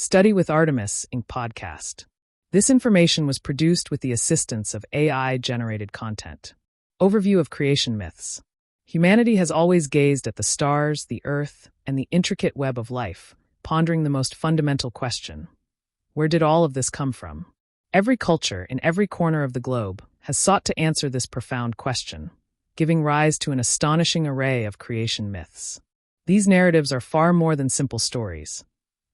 Study with Artemis Inc. podcast. This information was produced with the assistance of AI-generated content. Overview of creation myths. Humanity has always gazed at the stars, the earth, and the intricate web of life, pondering the most fundamental question: where did all of this come from? Every culture in every corner of the globe has sought to answer this profound question, giving rise to an astonishing array of creation myths. These narratives are far more than simple stories.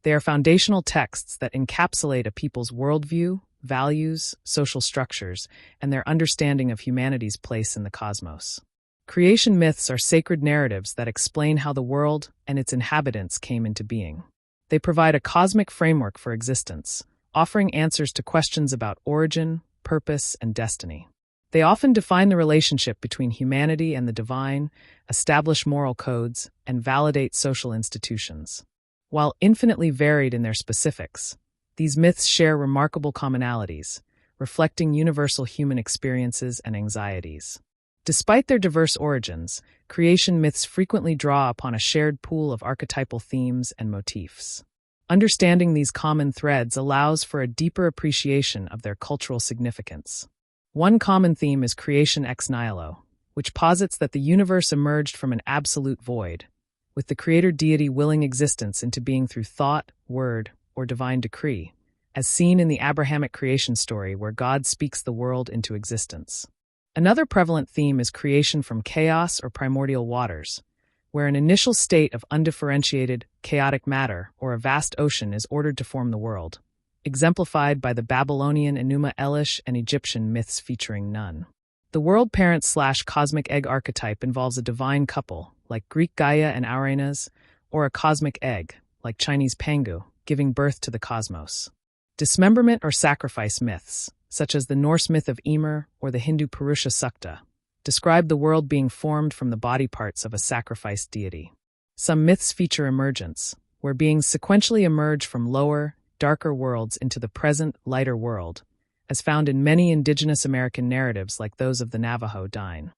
They are foundational texts that encapsulate a people's worldview, values, social structures, and their understanding of humanity's place in the cosmos. Creation myths are sacred narratives that explain how the world and its inhabitants came into being. They provide a cosmic framework for existence, offering answers to questions about origin, purpose, and destiny. They often define the relationship between humanity and the divine, establish moral codes, and validate social institutions. While infinitely varied in their specifics, these myths share remarkable commonalities, reflecting universal human experiences and anxieties. Despite their diverse origins, creation myths frequently draw upon a shared pool of archetypal themes and motifs. Understanding these common threads allows for a deeper appreciation of their cultural significance. One common theme is creation ex nihilo, which posits that the universe emerged from an absolute void, with the creator deity willing existence into being through thought, word, or divine decree, as seen in the Abrahamic creation story where God speaks the world into existence. Another prevalent theme is creation from chaos or primordial waters, where an initial state of undifferentiated, chaotic matter or a vast ocean is ordered to form the world, exemplified by the Babylonian Enuma Elish and Egyptian myths featuring Nun. The world parent/cosmic egg archetype involves a divine couple, like Greek Gaia and Uranus, or a cosmic egg, like Chinese Pangu, giving birth to the cosmos. Dismemberment or sacrifice myths, such as the Norse myth of Ymir or the Hindu Purusha Sukta, describe the world being formed from the body parts of a sacrificed deity. Some myths feature emergence, where beings sequentially emerge from lower, darker worlds into the present, lighter world, as found in many indigenous American narratives like those of the Navajo Dine.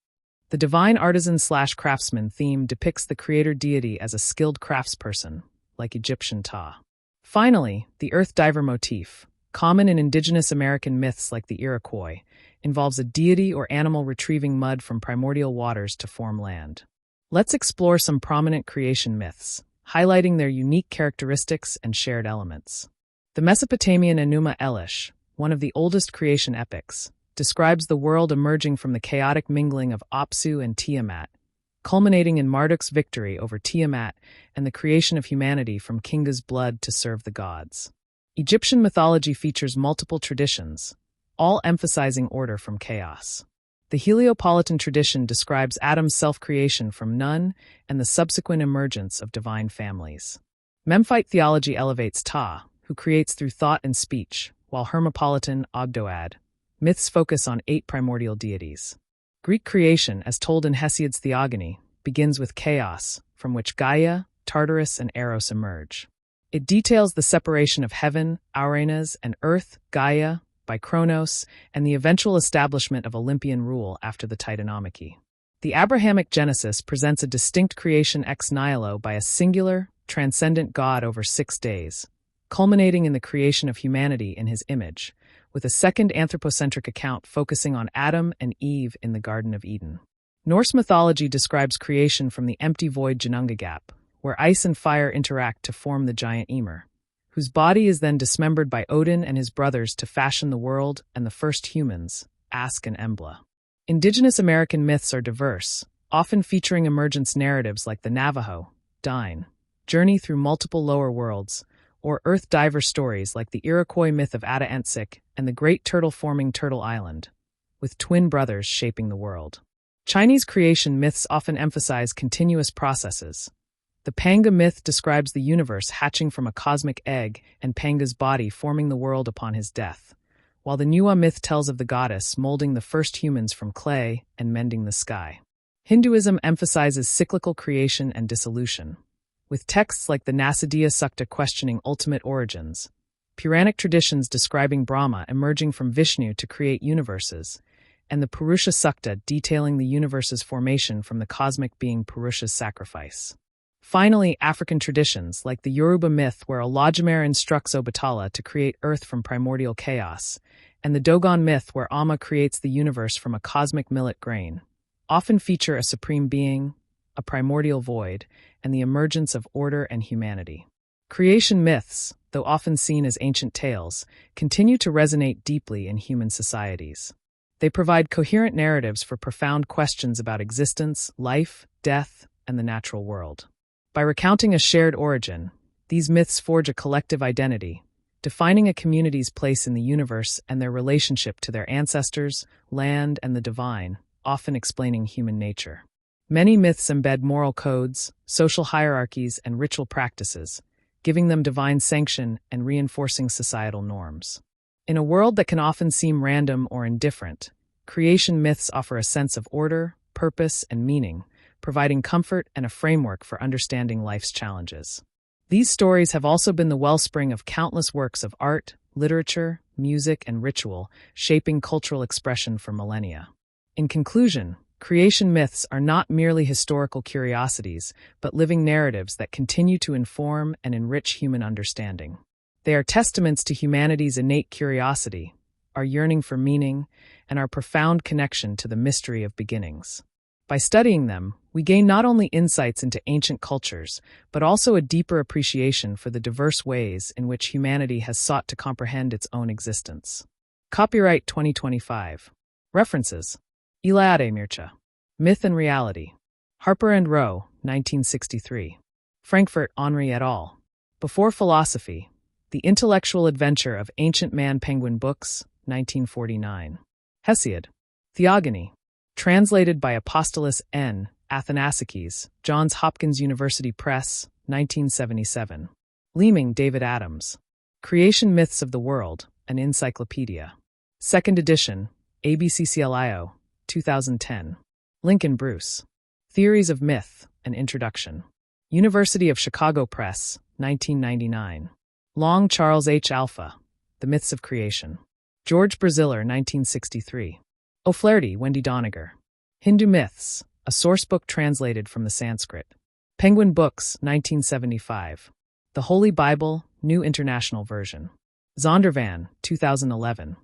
The divine artisan/craftsman theme depicts the creator deity as a skilled craftsperson, like Egyptian Ta. Finally, the earth diver motif, common in indigenous American myths like the Iroquois, involves a deity or animal retrieving mud from primordial waters to form land. Let's explore some prominent creation myths, highlighting their unique characteristics and shared elements. The Mesopotamian Enuma Elish, one of the oldest creation epics, describes the world emerging from the chaotic mingling of Apsu and Tiamat, culminating in Marduk's victory over Tiamat and the creation of humanity from Kinga's blood to serve the gods. Egyptian mythology features multiple traditions, all emphasizing order from chaos. The Heliopolitan tradition describes Adam's self-creation from none and the subsequent emergence of divine families. Memphite theology elevates Ta, who creates through thought and speech, while Hermopolitan Ogdoad myths focus on 8 primordial deities. Greek creation, as told in Hesiod's Theogony, begins with chaos, from which Gaia, Tartarus, and Eros emerge. It details the separation of heaven, Uranus, and earth, Gaia, by Kronos, and the eventual establishment of Olympian rule after the Titanomachy. The Abrahamic Genesis presents a distinct creation ex nihilo by a singular, transcendent God over 6 days, culminating in the creation of humanity in his image, with a second anthropocentric account focusing on Adam and Eve in the Garden of Eden. Norse mythology describes creation from the empty void Ginnungagap, where ice and fire interact to form the giant Ymir, whose body is then dismembered by Odin and his brothers to fashion the world and the first humans, Ask and Embla. Indigenous American myths are diverse, often featuring emergence narratives like the Navajo Dine journey through multiple lower worlds, or earth diver stories like the Iroquois myth of Ata-Ensik and the Great Turtle-forming Turtle Island, with twin brothers shaping the world. Chinese creation myths often emphasize continuous processes. The Panga myth describes the universe hatching from a cosmic egg and Panga's body forming the world upon his death, while the Nuwa myth tells of the goddess molding the first humans from clay and mending the sky. Hinduism emphasizes cyclical creation and dissolution, with texts like the Nasadiya Sukta questioning ultimate origins, Puranic traditions describing Brahma emerging from Vishnu to create universes, and the Purusha Sukta detailing the universe's formation from the cosmic being Purusha's sacrifice. Finally, African traditions, like the Yoruba myth where Olodumare instructs Obatala to create Earth from primordial chaos, and the Dogon myth where Amma creates the universe from a cosmic millet grain, often feature a supreme being, a primordial void, and the emergence of order and humanity. Creation myths, though often seen as ancient tales, continue to resonate deeply in human societies. They provide coherent narratives for profound questions about existence, life, death, and the natural world. By recounting a shared origin, these myths forge a collective identity, defining a community's place in the universe and their relationship to their ancestors, land, and the divine, often explaining human nature. Many myths embed moral codes, social hierarchies, and ritual practices, giving them divine sanction and reinforcing societal norms. In a world that can often seem random or indifferent, creation myths offer a sense of order, purpose, and meaning, providing comfort and a framework for understanding life's challenges. These stories have also been the wellspring of countless works of art, literature, music, and ritual, shaping cultural expression for millennia. In conclusion, creation myths are not merely historical curiosities, but living narratives that continue to inform and enrich human understanding. They are testaments to humanity's innate curiosity, our yearning for meaning, and our profound connection to the mystery of beginnings. By studying them, we gain not only insights into ancient cultures, but also a deeper appreciation for the diverse ways in which humanity has sought to comprehend its own existence. Copyright 2025. References: Iliade Mircea. Myth and Reality. Harper and Row, 1963. Frankfurt, Henri et al. Before Philosophy. The Intellectual Adventure of Ancient Man Penguin Books, 1949. Hesiod. Theogony. Translated by Apostolos N. Athanasakis, Johns Hopkins University Press, 1977. Leeming, David Adams. Creation Myths of the World, an Encyclopedia. 2nd edition, ABCCLIO, 2010. Lincoln Bruce. Theories of Myth, an Introduction. University of Chicago Press, 1999. Long, Charles H. Alpha. The Myths of Creation. George Braziller, 1963. O'Flaherty, Wendy Doniger. Hindu Myths, a sourcebook translated from the Sanskrit. Penguin Books, 1975. The Holy Bible, New International Version. Zondervan, 2011.